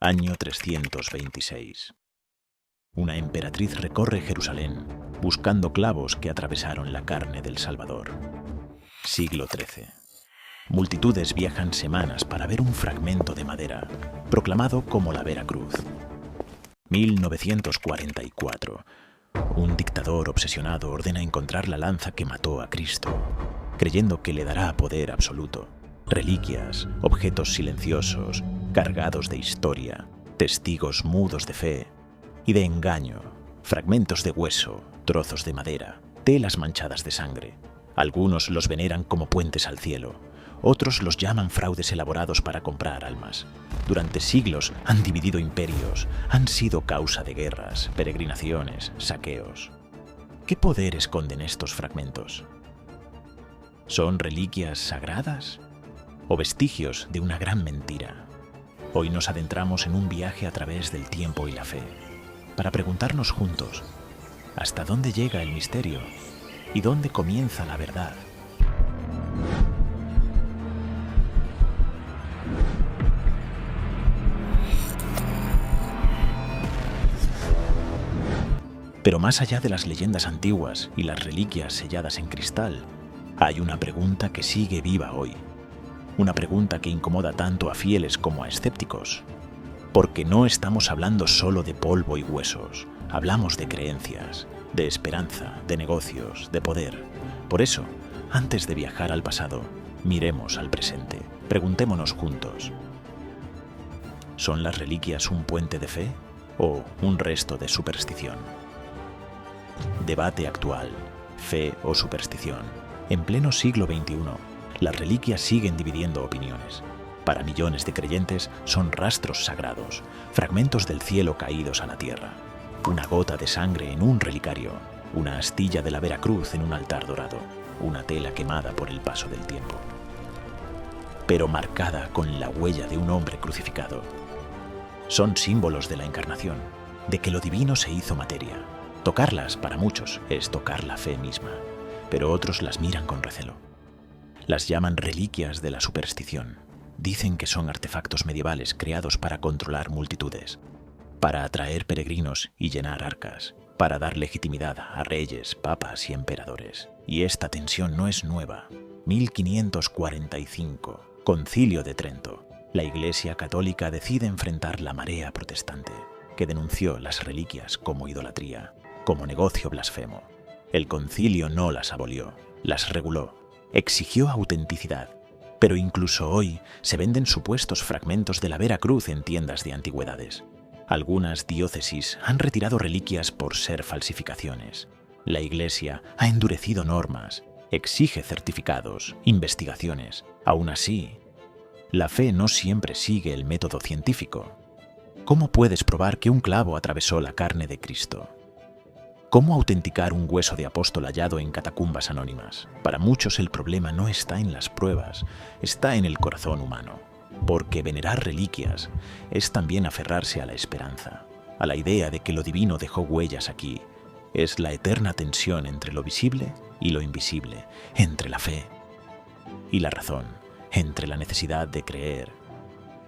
Año 326. Una emperatriz recorre Jerusalén buscando clavos que atravesaron la carne del Salvador. Siglo XIII. Multitudes viajan semanas para ver un fragmento de madera, proclamado como la Vera Cruz. 1944. Un dictador obsesionado ordena encontrar la lanza que mató a Cristo, creyendo que le dará poder absoluto. Reliquias, objetos silenciosos, cargados de historia, testigos mudos de fe y de engaño, fragmentos de hueso, trozos de madera, telas manchadas de sangre. Algunos los veneran como puentes al cielo, otros los llaman fraudes elaborados para comprar almas. Durante siglos han dividido imperios, han sido causa de guerras, peregrinaciones, saqueos. ¿Qué poder esconden estos fragmentos? ¿Son reliquias sagradas o vestigios de una gran mentira? Hoy nos adentramos en un viaje a través del tiempo y la fe, para preguntarnos juntos, ¿hasta dónde llega el misterio y dónde comienza la verdad? Pero más allá de las leyendas antiguas y las reliquias selladas en cristal, hay una pregunta que sigue viva hoy. Una pregunta que incomoda tanto a fieles como a escépticos. Porque no estamos hablando solo de polvo y huesos, hablamos de creencias, de esperanza, de negocios, de poder. Por eso, antes de viajar al pasado, miremos al presente, preguntémonos juntos. ¿Son las reliquias un puente de fe o un resto de superstición? Debate actual, fe o superstición. En pleno siglo XXI, las reliquias siguen dividiendo opiniones. Para millones de creyentes son rastros sagrados, fragmentos del cielo caídos a la tierra, una gota de sangre en un relicario, una astilla de la Vera Cruz en un altar dorado, una tela quemada por el paso del tiempo, pero marcada con la huella de un hombre crucificado. Son símbolos de la encarnación, de que lo divino se hizo materia. Tocarlas, para muchos, es tocar la fe misma, pero otros las miran con recelo. Las llaman reliquias de la superstición. Dicen que son artefactos medievales creados para controlar multitudes, para atraer peregrinos y llenar arcas, para dar legitimidad a reyes, papas y emperadores. Y esta tensión no es nueva. 1545, Concilio de Trento. La Iglesia Católica decide enfrentar la marea protestante, que denunció las reliquias como idolatría, como negocio blasfemo. El concilio no las abolió, las reguló, exigió autenticidad. Pero incluso hoy se venden supuestos fragmentos de la Vera Cruz en tiendas de antigüedades. Algunas diócesis han retirado reliquias por ser falsificaciones. La Iglesia ha endurecido normas, exige certificados, investigaciones. Aún así, la fe no siempre sigue el método científico. ¿Cómo puedes probar que un clavo atravesó la carne de Cristo? ¿Cómo autenticar un hueso de apóstol hallado en catacumbas anónimas? Para muchos el problema no está en las pruebas, está en el corazón humano. Porque venerar reliquias es también aferrarse a la esperanza, a la idea de que lo divino dejó huellas aquí. Es la eterna tensión entre lo visible y lo invisible, entre la fe y la razón, entre la necesidad de creer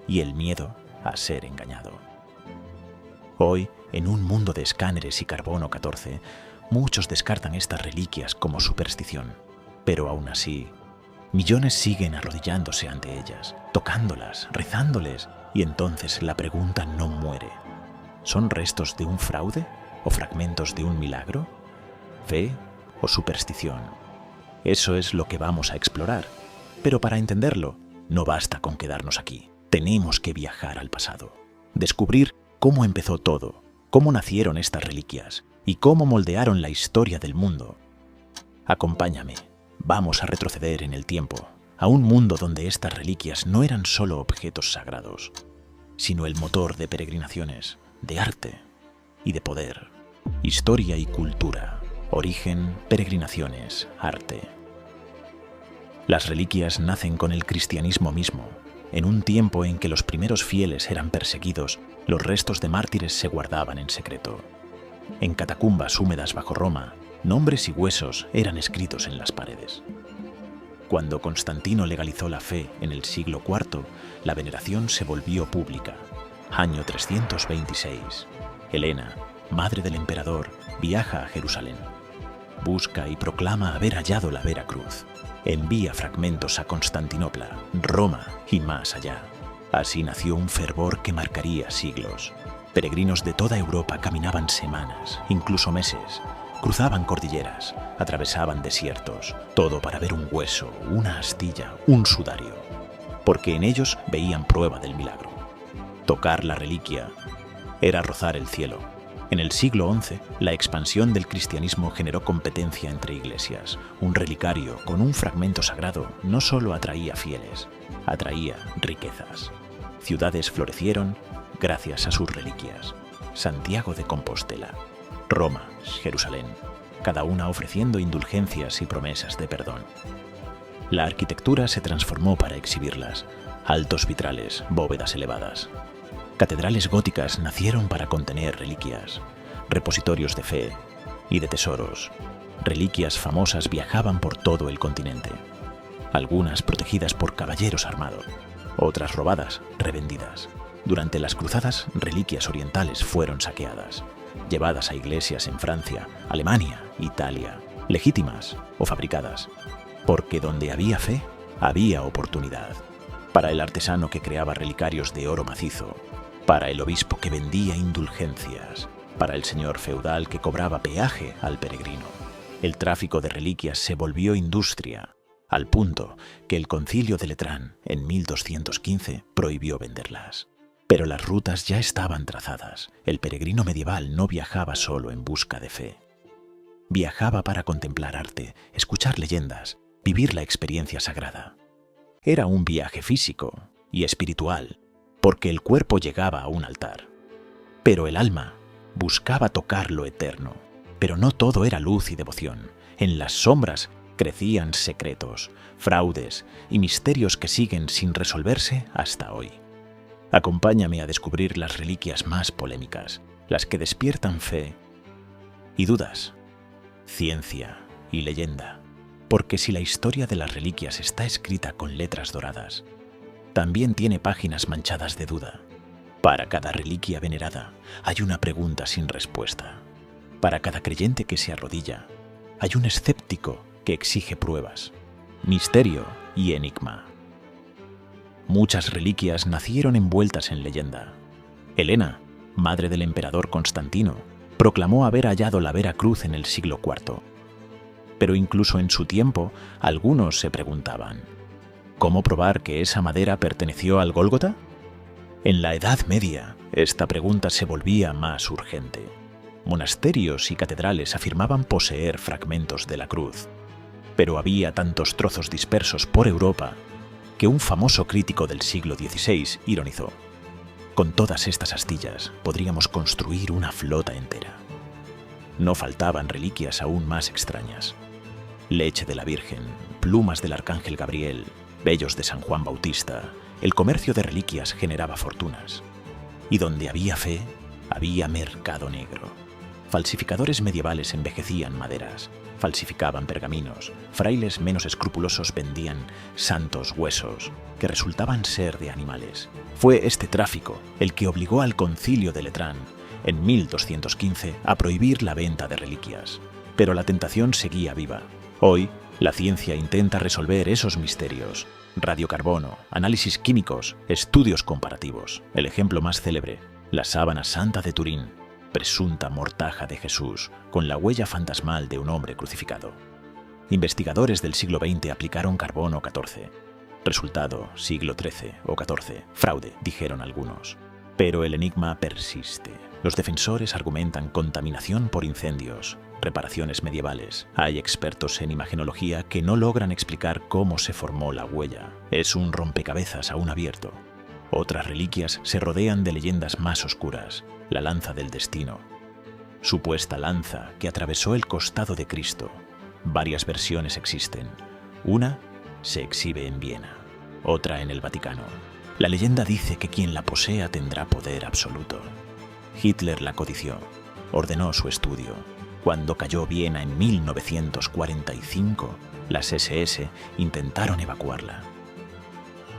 y el miedo a ser engañado. Hoy, en un mundo de escáneres y carbono 14, muchos descartan estas reliquias como superstición. Pero aún así, millones siguen arrodillándose ante ellas, tocándolas, rezándoles, y entonces la pregunta no muere. ¿Son restos de un fraude o fragmentos de un milagro? ¿Fe o superstición? Eso es lo que vamos a explorar. Pero para entenderlo, no basta con quedarnos aquí. Tenemos que viajar al pasado, descubrir cómo empezó todo, cómo nacieron estas reliquias y cómo moldearon la historia del mundo. Acompáñame, vamos a retroceder en el tiempo, a un mundo donde estas reliquias no eran solo objetos sagrados, sino el motor de peregrinaciones, de arte y de poder. Historia y cultura, origen, peregrinaciones, arte. Las reliquias nacen con el cristianismo mismo. En un tiempo en que los primeros fieles eran perseguidos, los restos de mártires se guardaban en secreto. En catacumbas húmedas bajo Roma, nombres y huesos eran escritos en las paredes. Cuando Constantino legalizó la fe en el siglo IV, la veneración se volvió pública. año 326. Helena, madre del emperador, viaja a Jerusalén. Busca y proclama haber hallado la Vera Cruz. Envía fragmentos a Constantinopla, Roma y más allá. Así nació un fervor que marcaría siglos. Peregrinos de toda Europa caminaban semanas, incluso meses. Cruzaban cordilleras, atravesaban desiertos, todo para ver un hueso, una astilla, un sudario. Porque en ellos veían prueba del milagro. Tocar la reliquia era rozar el cielo. En el siglo XI, la expansión del cristianismo generó competencia entre iglesias. Un relicario con un fragmento sagrado no solo atraía fieles, atraía riquezas. Ciudades florecieron gracias a sus reliquias. Santiago de Compostela, Roma, Jerusalén, cada una ofreciendo indulgencias y promesas de perdón. La arquitectura se transformó para exhibirlas. Altos vitrales, bóvedas elevadas. Catedrales góticas nacieron para contener reliquias, repositorios de fe y de tesoros. Reliquias famosas viajaban por todo el continente, algunas protegidas por caballeros armados, otras robadas, revendidas. Durante las cruzadas, reliquias orientales fueron saqueadas, llevadas a iglesias en Francia, Alemania, Italia, legítimas o fabricadas, porque donde había fe, había oportunidad. Para el artesano que creaba relicarios de oro macizo, para el obispo que vendía indulgencias, para el señor feudal que cobraba peaje al peregrino. El tráfico de reliquias se volvió industria, al punto que el Concilio de Letrán, en 1215, prohibió venderlas. Pero las rutas ya estaban trazadas. El peregrino medieval no viajaba solo en busca de fe. Viajaba para contemplar arte, escuchar leyendas, vivir la experiencia sagrada. Era un viaje físico y espiritual, porque el cuerpo llegaba a un altar. Pero el alma buscaba tocar lo eterno. Pero no todo era luz y devoción. En las sombras crecían secretos, fraudes y misterios que siguen sin resolverse hasta hoy. Acompáñame a descubrir las reliquias más polémicas, las que despiertan fe y dudas, ciencia y leyenda. Porque si la historia de las reliquias está escrita con letras doradas, también tiene páginas manchadas de duda. Para cada reliquia venerada hay una pregunta sin respuesta. Para cada creyente que se arrodilla, hay un escéptico que exige pruebas, misterio y enigma. Muchas reliquias nacieron envueltas en leyenda. Helena, madre del emperador Constantino, proclamó haber hallado la Vera Cruz en el siglo IV. Pero incluso en su tiempo, algunos se preguntaban: ¿cómo probar que esa madera perteneció al Gólgota? En la Edad Media, esta pregunta se volvía más urgente. Monasterios y catedrales afirmaban poseer fragmentos de la cruz, pero había tantos trozos dispersos por Europa que un famoso crítico del siglo XVI ironizó: con todas estas astillas podríamos construir una flota entera. No faltaban reliquias aún más extrañas: leche de la Virgen, plumas del Arcángel Gabriel, vellos de San Juan Bautista. El comercio de reliquias generaba fortunas. Y donde había fe, había mercado negro. Falsificadores medievales envejecían maderas, falsificaban pergaminos, frailes menos escrupulosos vendían santos huesos que resultaban ser de animales. Fue este tráfico el que obligó al Concilio de Letrán, en 1215, a prohibir la venta de reliquias. Pero la tentación seguía viva. Hoy, la ciencia intenta resolver esos misterios. Radiocarbono, análisis químicos, estudios comparativos. El ejemplo más célebre, la sábana santa de Turín, presunta mortaja de Jesús, con la huella fantasmal de un hombre crucificado. Investigadores del siglo XX aplicaron carbono 14. Resultado, siglo XIII o XIV. Fraude, dijeron algunos. Pero el enigma persiste. Los defensores argumentan contaminación por incendios, reparaciones medievales. Hay expertos en imagenología que no logran explicar cómo se formó la huella. Es un rompecabezas aún abierto. Otras reliquias se rodean de leyendas más oscuras. La lanza del destino. Supuesta lanza que atravesó el costado de Cristo. Varias versiones existen. Una se exhibe en Viena, otra en el Vaticano. La leyenda dice que quien la posea tendrá poder absoluto. Hitler la codició, ordenó su estudio. Cuando cayó Viena en 1945, las SS intentaron evacuarla.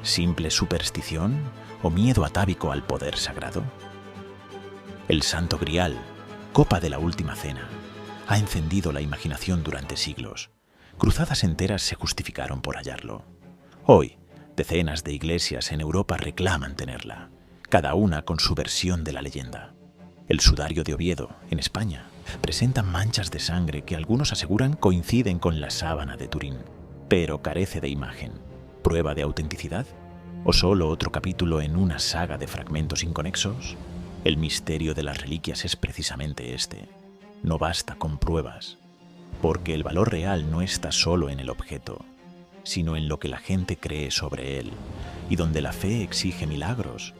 ¿Simple superstición o miedo atávico al poder sagrado? El Santo Grial, copa de la Última Cena, ha encendido la imaginación durante siglos. Cruzadas enteras se justificaron por hallarlo. Hoy, decenas de iglesias en Europa reclaman tenerla, cada una con su versión de la leyenda. El Sudario de Oviedo, en España, presenta manchas de sangre que algunos aseguran coinciden con la sábana de Turín, pero carece de imagen. ¿Prueba de autenticidad? ¿O solo otro capítulo en una saga de fragmentos inconexos? El misterio de las reliquias es precisamente este. No basta con pruebas, porque el valor real no está solo en el objeto, sino en lo que la gente cree sobre él, y donde la fe exige milagros.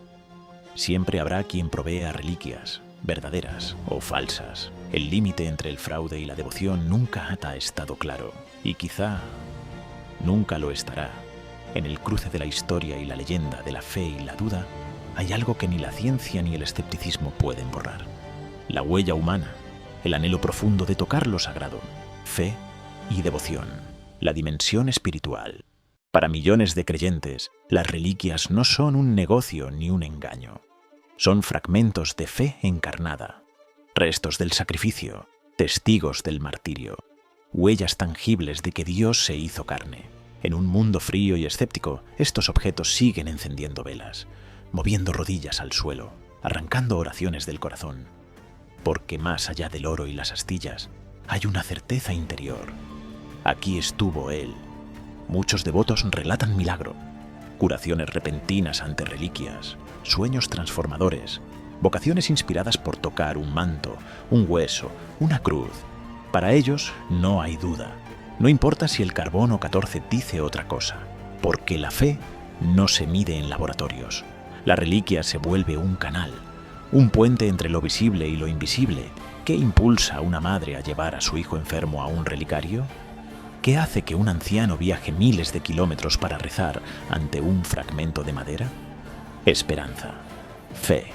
Siempre habrá quien provea reliquias, verdaderas o falsas. El límite entre el fraude y la devoción nunca ha estado claro, y quizá nunca lo estará. En el cruce de la historia y la leyenda, de la fe y la duda, hay algo que ni la ciencia ni el escepticismo pueden borrar. La huella humana, el anhelo profundo de tocar lo sagrado, fe y devoción, la dimensión espiritual. Para millones de creyentes, las reliquias no son un negocio ni un engaño. Son fragmentos de fe encarnada, restos del sacrificio, testigos del martirio, huellas tangibles de que Dios se hizo carne. En un mundo frío y escéptico, estos objetos siguen encendiendo velas, moviendo rodillas al suelo, arrancando oraciones del corazón. Porque más allá del oro y las astillas, hay una certeza interior. Aquí estuvo Él. Muchos devotos relatan milagro, curaciones repentinas ante reliquias, sueños transformadores, vocaciones inspiradas por tocar un manto, un hueso, una cruz. Para ellos no hay duda. No importa si el carbono 14 dice otra cosa, porque la fe no se mide en laboratorios. La reliquia se vuelve un canal, un puente entre lo visible y lo invisible. ¿Qué impulsa a una madre a llevar a su hijo enfermo a un relicario? ¿Qué hace que un anciano viaje miles de kilómetros para rezar ante un fragmento de madera? Esperanza, fe.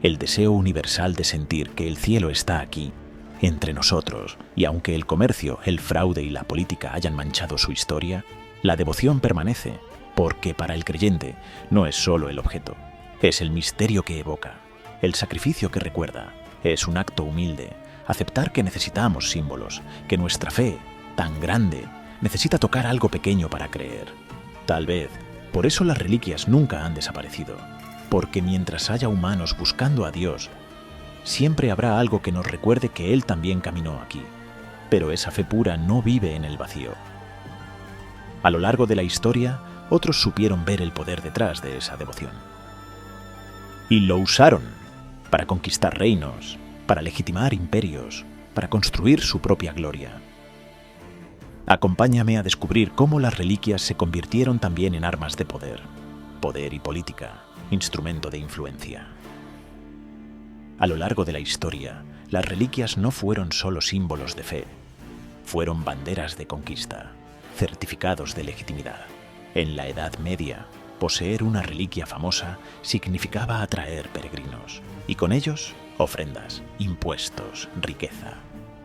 El deseo universal de sentir que el cielo está aquí, entre nosotros, y aunque el comercio, el fraude y la política hayan manchado su historia, la devoción permanece, porque para el creyente no es solo el objeto, es el misterio que evoca, el sacrificio que recuerda, es un acto humilde, aceptar que necesitamos símbolos, que nuestra fe, tan grande, necesita tocar algo pequeño para creer. Tal vez, por eso las reliquias nunca han desaparecido, porque mientras haya humanos buscando a Dios, siempre habrá algo que nos recuerde que Él también caminó aquí. Pero esa fe pura no vive en el vacío. A lo largo de la historia, otros supieron ver el poder detrás de esa devoción. Y lo usaron para conquistar reinos, para legitimar imperios, para construir su propia gloria. Acompáñame a descubrir cómo las reliquias se convirtieron también en armas de poder, poder y política, instrumento de influencia. A lo largo de la historia, las reliquias no fueron solo símbolos de fe, fueron banderas de conquista, certificados de legitimidad. En la Edad Media, poseer una reliquia famosa significaba atraer peregrinos, y con ellos, ofrendas, impuestos, riqueza.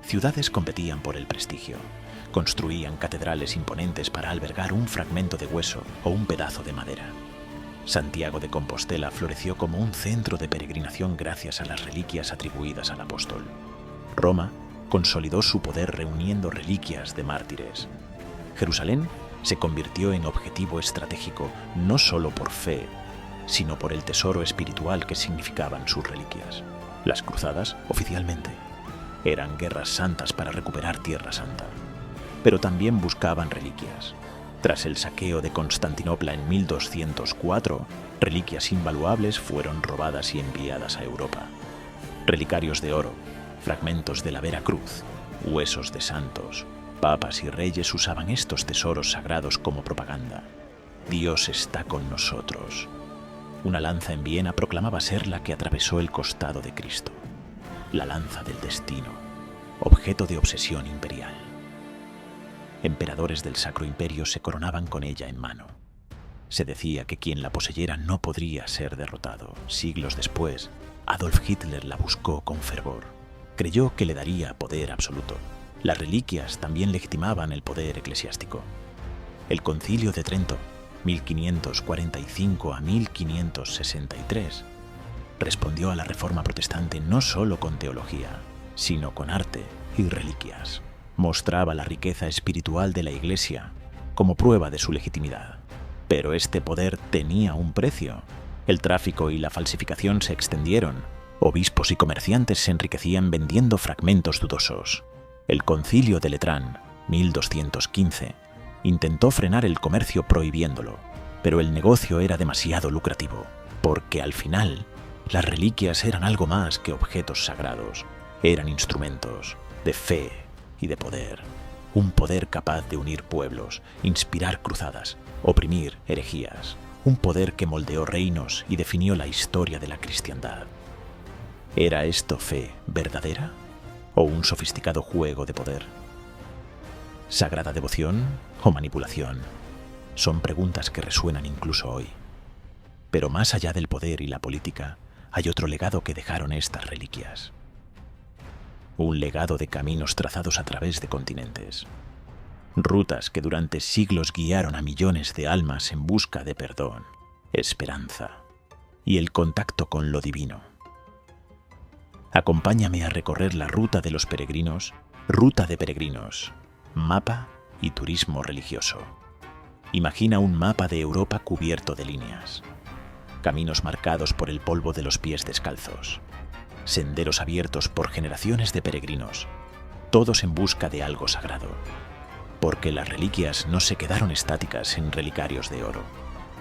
Ciudades competían por el prestigio, construían catedrales imponentes para albergar un fragmento de hueso o un pedazo de madera. Santiago de Compostela floreció como un centro de peregrinación gracias a las reliquias atribuidas al apóstol. Roma consolidó su poder reuniendo reliquias de mártires. Jerusalén se convirtió en objetivo estratégico no solo por fe, sino por el tesoro espiritual que significaban sus reliquias. Las cruzadas, oficialmente, eran guerras santas para recuperar Tierra Santa, pero también buscaban reliquias. Tras el saqueo de Constantinopla en 1204, reliquias invaluables fueron robadas y enviadas a Europa. Relicarios de oro, fragmentos de la Vera Cruz, huesos de santos, papas y reyes usaban estos tesoros sagrados como propaganda. Dios está con nosotros. Una lanza en Viena proclamaba ser la que atravesó el costado de Cristo. La lanza del destino, objeto de obsesión imperial. Emperadores del Sacro Imperio se coronaban con ella en mano. Se decía que quien la poseyera no podría ser derrotado. Siglos después, Adolf Hitler la buscó con fervor. Creyó que le daría poder absoluto. Las reliquias también legitimaban el poder eclesiástico. El Concilio de Trento 1545 a 1563, respondió a la Reforma protestante no solo con teología, sino con arte y reliquias. Mostraba la riqueza espiritual de la Iglesia como prueba de su legitimidad. Pero este poder tenía un precio. El tráfico y la falsificación se extendieron. Obispos y comerciantes se enriquecían vendiendo fragmentos dudosos. El Concilio de Letrán, 1215, intentó frenar el comercio prohibiéndolo, pero el negocio era demasiado lucrativo, porque al final las reliquias eran algo más que objetos sagrados. Eran instrumentos de fe y de poder. Un poder capaz de unir pueblos, inspirar cruzadas, oprimir herejías. Un poder que moldeó reinos y definió la historia de la cristiandad. ¿Era esto fe verdadera o un sofisticado juego de poder? ¿Sagrada devoción o manipulación? Son preguntas que resuenan incluso hoy. Pero más allá del poder y la política, hay otro legado que dejaron estas reliquias. Un legado de caminos trazados a través de continentes. Rutas que durante siglos guiaron a millones de almas en busca de perdón, esperanza y el contacto con lo divino. Acompáñame a recorrer la ruta de los peregrinos, ruta de peregrinos, mapa y turismo religioso. Imagina un mapa de Europa cubierto de líneas, caminos marcados por el polvo de los pies descalzos, senderos abiertos por generaciones de peregrinos, todos en busca de algo sagrado, porque las reliquias no se quedaron estáticas en relicarios de oro,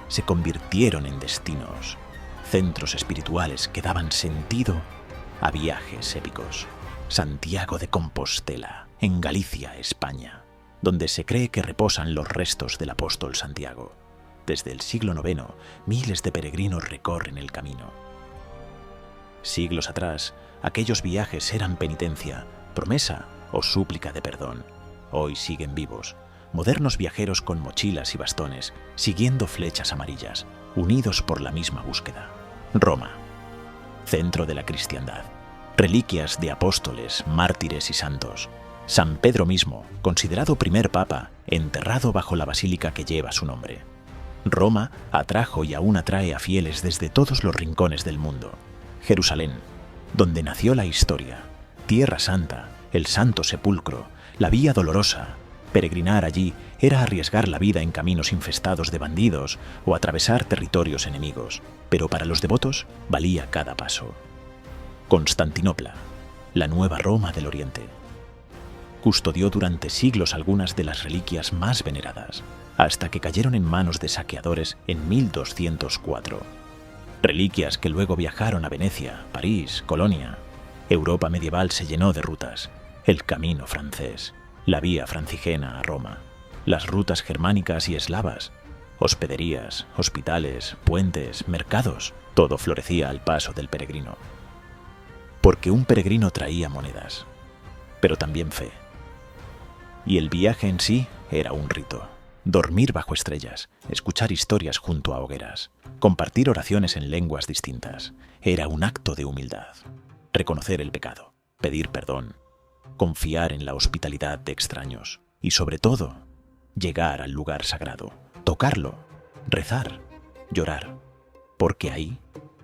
se convirtieron en destinos, centros espirituales que daban sentido a viajes épicos. Santiago de Compostela, en Galicia, España, donde se cree que reposan los restos del apóstol Santiago. Desde el siglo IX, miles de peregrinos recorren el camino. Siglos atrás, aquellos viajes eran penitencia, promesa o súplica de perdón. Hoy siguen vivos, modernos viajeros con mochilas y bastones, siguiendo flechas amarillas, unidos por la misma búsqueda. Roma, centro de la cristiandad. Reliquias de apóstoles, mártires y santos. San Pedro mismo, considerado primer papa, enterrado bajo la basílica que lleva su nombre. Roma atrajo y aún atrae a fieles desde todos los rincones del mundo. Jerusalén, donde nació la historia. Tierra Santa, el Santo Sepulcro, la Vía Dolorosa. Peregrinar allí era arriesgar la vida en caminos infestados de bandidos o atravesar territorios enemigos, pero para los devotos valía cada paso. Constantinopla, la nueva Roma del Oriente. Custodió durante siglos algunas de las reliquias más veneradas, hasta que cayeron en manos de saqueadores en 1204. Reliquias que luego viajaron a Venecia, París, Colonia. Europa medieval se llenó de rutas. El camino francés, la vía francigena a Roma, las rutas germánicas y eslavas, hospederías, hospitales, puentes, mercados, todo florecía al paso del peregrino. Porque un peregrino traía monedas, pero también fe. Y el viaje en sí era un rito. Dormir bajo estrellas, escuchar historias junto a hogueras, compartir oraciones en lenguas distintas. Era un acto de humildad. Reconocer el pecado, pedir perdón, confiar en la hospitalidad de extraños y, sobre todo, llegar al lugar sagrado, tocarlo, rezar, llorar. Porque ahí,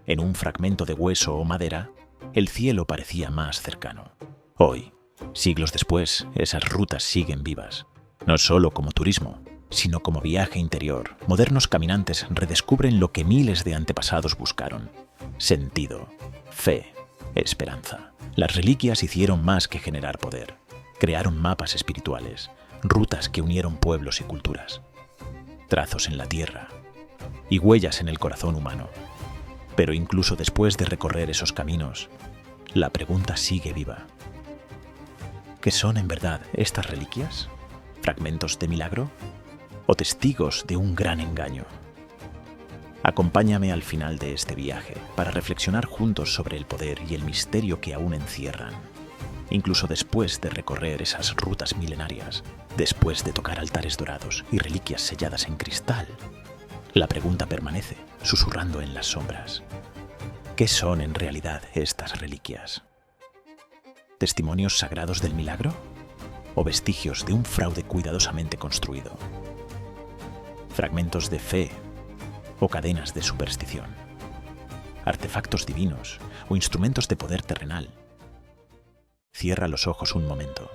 en un fragmento de hueso o madera, el cielo parecía más cercano. Hoy, siglos después, esas rutas siguen vivas, no solo como turismo, sino como viaje interior. Modernos caminantes redescubren lo que miles de antepasados buscaron: sentido, fe, esperanza. Las reliquias hicieron más que generar poder. Crearon mapas espirituales, rutas que unieron pueblos y culturas, trazos en la tierra y huellas en el corazón humano. Pero incluso después de recorrer esos caminos, la pregunta sigue viva. ¿Qué son en verdad estas reliquias? ¿Fragmentos de milagro? ¿O testigos de un gran engaño? Acompáñame al final de este viaje para reflexionar juntos sobre el poder y el misterio que aún encierran. Incluso después de recorrer esas rutas milenarias, después de tocar altares dorados y reliquias selladas en cristal, la pregunta permanece, susurrando en las sombras. ¿Qué son en realidad estas reliquias? ¿Testimonios sagrados del milagro? ¿O vestigios de un fraude cuidadosamente construido? fragmentos de fe o cadenas de superstición, artefactos divinos o instrumentos de poder terrenal. Cierra los ojos un momento.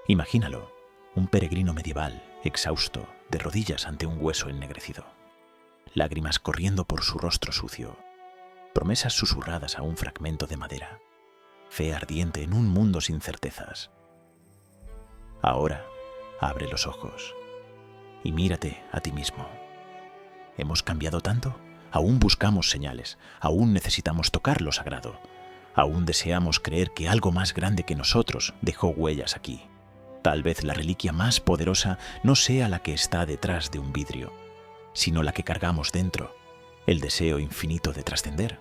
Imagínalo, un peregrino medieval, exhausto, de rodillas ante un hueso ennegrecido. Lágrimas corriendo por su rostro sucio. Promesas susurradas a un fragmento de madera. Fe ardiente en un mundo sin certezas. Ahora, abre los ojos y mírate a ti mismo. ¿Hemos cambiado tanto? Aún buscamos señales, aún necesitamos tocar lo sagrado, aún deseamos creer que algo más grande que nosotros dejó huellas aquí. Tal vez la reliquia más poderosa no sea la que está detrás de un vidrio, sino la que cargamos dentro, el deseo infinito de trascender,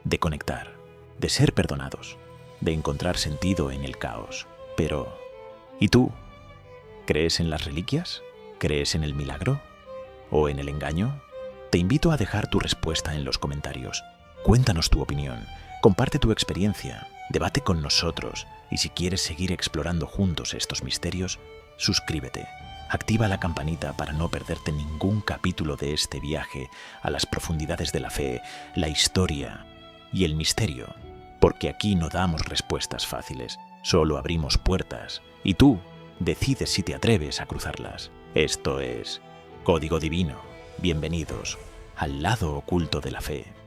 de conectar, de ser perdonados, de encontrar sentido en el caos. Pero, ¿y tú? ¿Crees en las reliquias? ¿Crees en el milagro? ¿O en el engaño? Te invito a dejar tu respuesta en los comentarios. Cuéntanos tu opinión, comparte tu experiencia, debate con nosotros y si quieres seguir explorando juntos estos misterios, suscríbete. Activa la campanita para no perderte ningún capítulo de este viaje a las profundidades de la fe, la historia y el misterio, porque aquí no damos respuestas fáciles, solo abrimos puertas y tú decides si te atreves a cruzarlas. Esto es Código Divino. Bienvenidos al lado oculto de la fe.